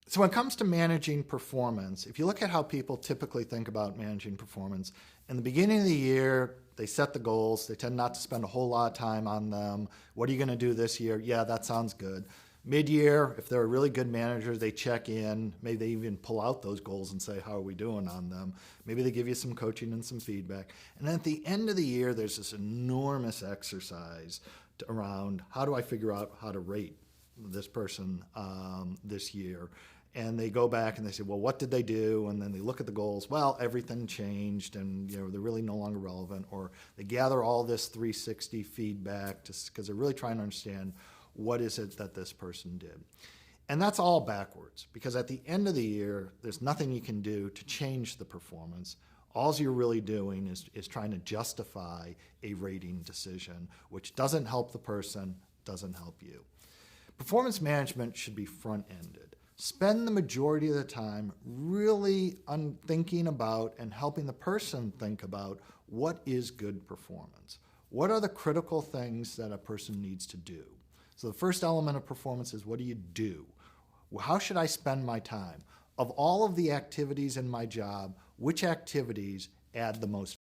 So when it comes to managing performance, if you look at how people typically think about managing performance, in the beginning of the year, they set the goals. They tend not to spend a whole lot of time on them. What are you going to do this year? Yeah, that sounds good. Mid-year, if they're a really good manager, they check in. Maybe they even pull out those goals and say, how are we doing on them? Maybe they give you some coaching and some feedback. And then at the end of the year, there's this enormous exercise around how do I figure out how to rate this person this year. And they go back and they say, well, what did they do? And then they look at the goals. Well, everything changed, and they're really no longer relevant. Or they gather all this 360 feedback because they're really trying to understand what is it that this person did. And that's all backwards, because at the end of the year, there's nothing you can do to change the performance. All you're really doing is trying to justify a rating decision, which doesn't help the person, doesn't help you. Performance management should be front-ended. Spend the majority of the time really thinking about and helping the person think about what is good performance. What are the critical things that a person needs to do? So the first element of performance is, what do you do? How should I spend my time? Of all of the activities in my job, which activities add the most